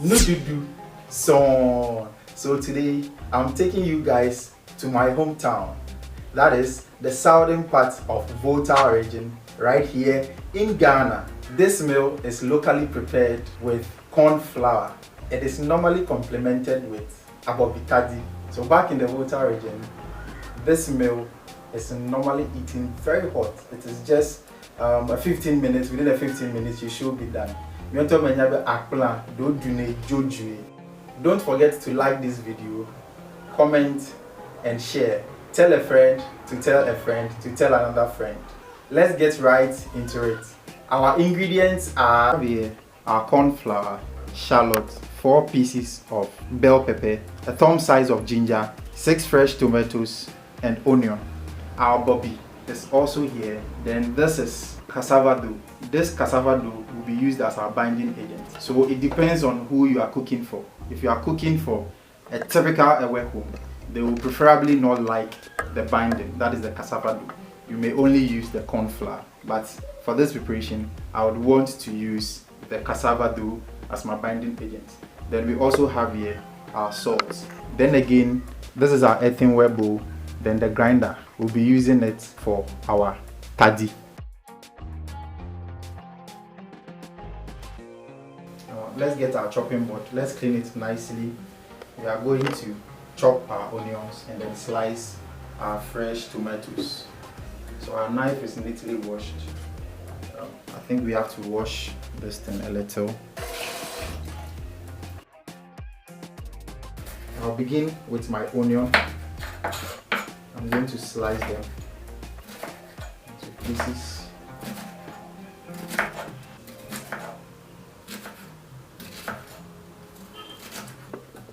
Nududu song. So today I'm taking you guys to my hometown. That is the southern part of Volta region, right here in Ghana. This meal is locally prepared with corn flour. It is normally complemented with Abobi Tadzi. So back in the Volta region, this meal is normally eaten very hot. It is just 15 minutes. Within the 15 minutes, you should be done. Akple, don't forget to like this video, comment and share. Tell a friend to tell a friend to tell another friend. Let's get right into it. Our ingredients are our corn flour, shallot, 4 pieces of bell pepper, a thumb size of ginger, 6 fresh tomatoes and onion. Our Abobi is also here. Then this is cassava dough. This cassava dough will be used as our binding agent. So it depends on who you are cooking for. If you are cooking for a typical Ewe home, they will preferably not like the binding, that is the cassava dough. You may only use the corn flour. But for this preparation, I would want to use the cassava dough as my binding agent. Then we also have here our salt. Then again, this is our earthenware bowl. Then the grinder, we'll be using it for our tadzi. Let's get our chopping board. Let's clean it nicely. We are going to chop our onions and then slice our fresh tomatoes. So our knife is neatly washed. I think we have to wash this thing a little. I'll begin with my onion. I'm going to slice them into pieces.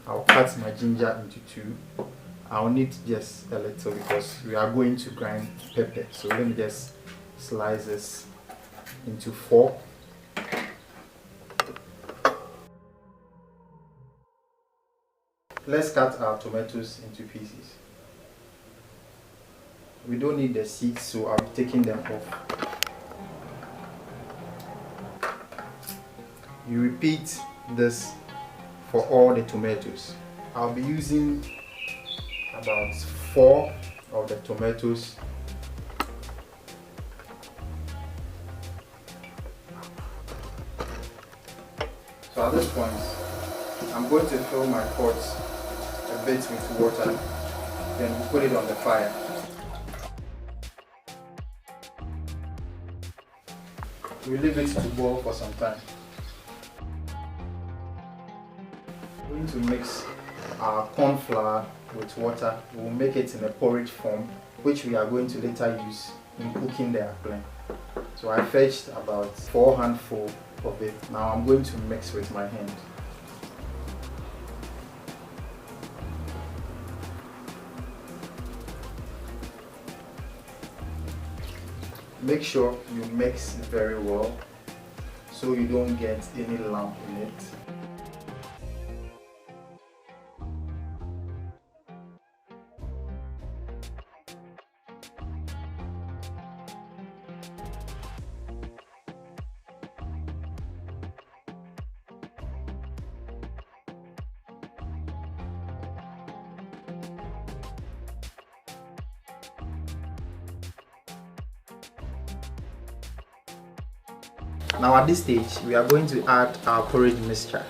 I'll cut my ginger into 2. I'll need just a little because we are going to grind pepper. So let me just slice this into 4. Let's cut our tomatoes into pieces. We don't need the seeds, so I'll be taking them off. You repeat this for all the tomatoes. I'll be using about 4 of the tomatoes. So at this point, I'm going to fill my pot a bit with water, then we'll put it on the fire. We leave it to boil for some time. We're going to mix our corn flour with water. We'll make it in a porridge form, which we are going to later use in cooking the akple. So I fetched about 4 handfuls of it. Now I'm going to mix with my hand. Make sure you mix very well so you don't get any lump in it. Now at this stage, we are going to add our porridge mixture.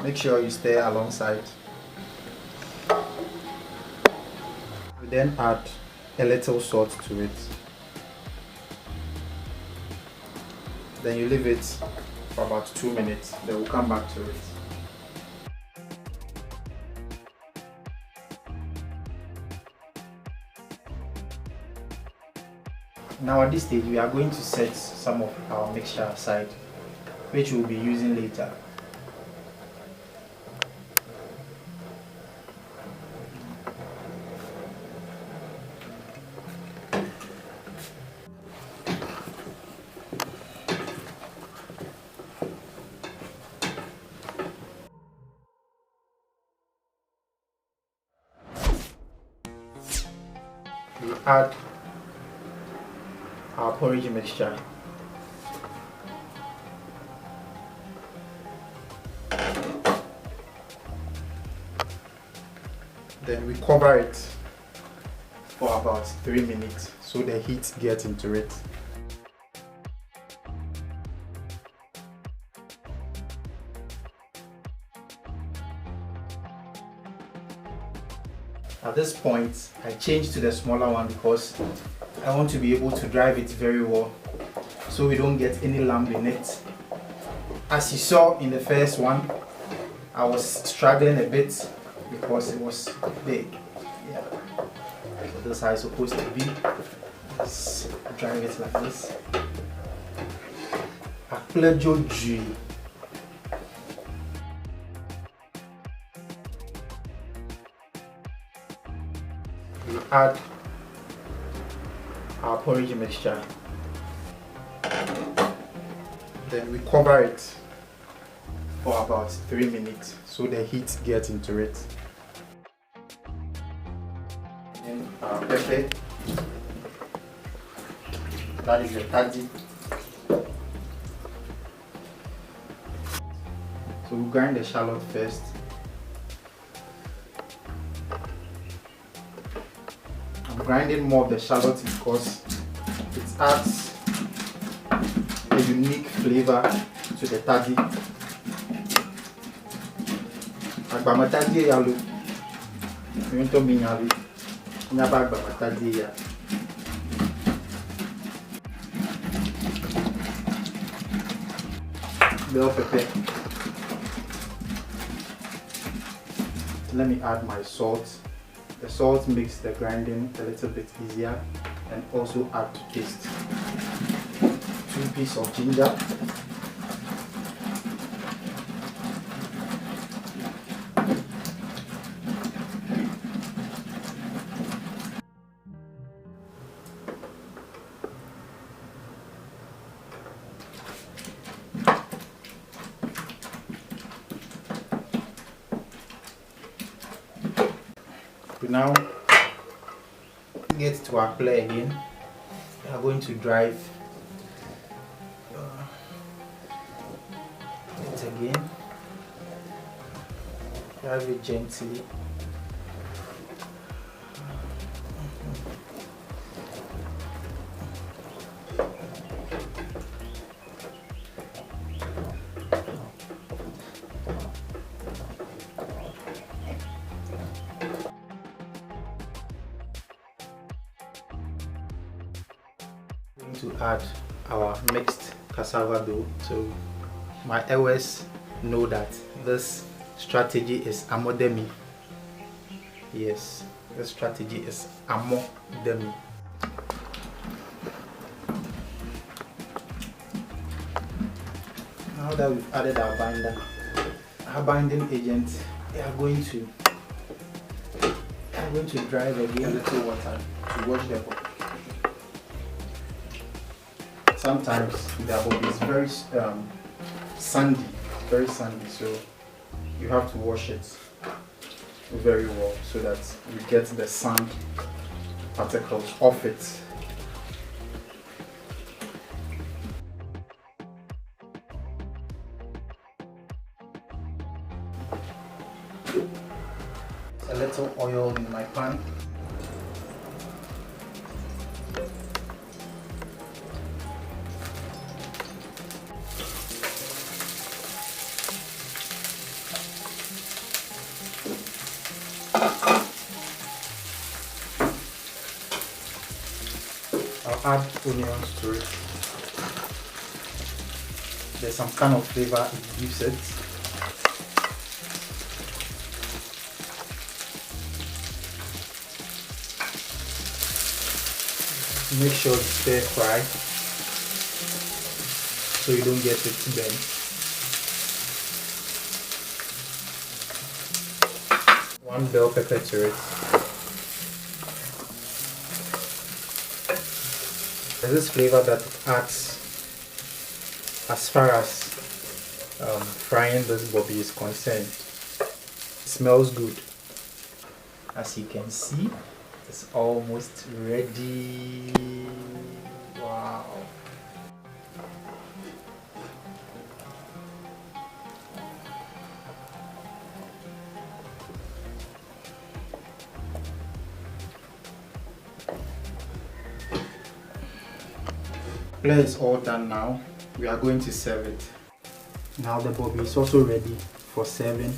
Make sure you stir alongside. We then add a little salt to it. Then you leave it for about 2 minutes. Then we'll come back to it. Now at this stage, we are going to set some of our mixture aside, which we'll be using later. We add our porridge mixture. Then we cover it for about 3 minutes so the heat gets into it. At this point, I changed to the smaller one because I want to be able to drive it very well so we don't get any lump in it. As you saw in the first one, I was struggling a bit because it was big. Yeah. So this is how it's supposed to be. Let's drive it like this. Akple joji. We add our porridge mixture. Then we cover it for about 3 minutes so the heat gets into it. Then our pepper, that is the Tadzi. So we grind the shallot first. I'm grinding more of the shallot because it adds a unique flavor to the Tadzi. Agbama Tadzi yalo. You to be yalo. Nyaba agbama Tadzi ya. Bel pepper. Let me add my salt. The salt makes the grinding a little bit easier and also add to taste. 2 pieces of ginger. We now get to Akple again. We are going to drive it again. Drive it gently. To add our mixed cassava dough. So my elders know that this strategy is amodemi. Yes, this strategy is amodemi. Now that we've added our binder, our binding agent, we are going to drive again a little water to wash the bowl. Sometimes the Abobi is very sandy, so you have to wash it very well so that you get the sand particles off it. A little oil in my pan. I'll add onions to it. There's some kind of flavor it gives it. Make sure you stir fry so you don't get it burnt. 1 bell pepper to it. There's this flavor that it adds as far as frying this Abobi is concerned. It smells good. As you can see, it's almost ready. Wow. akple is all done now. We are going to serve it. Now the bobi is also ready for serving.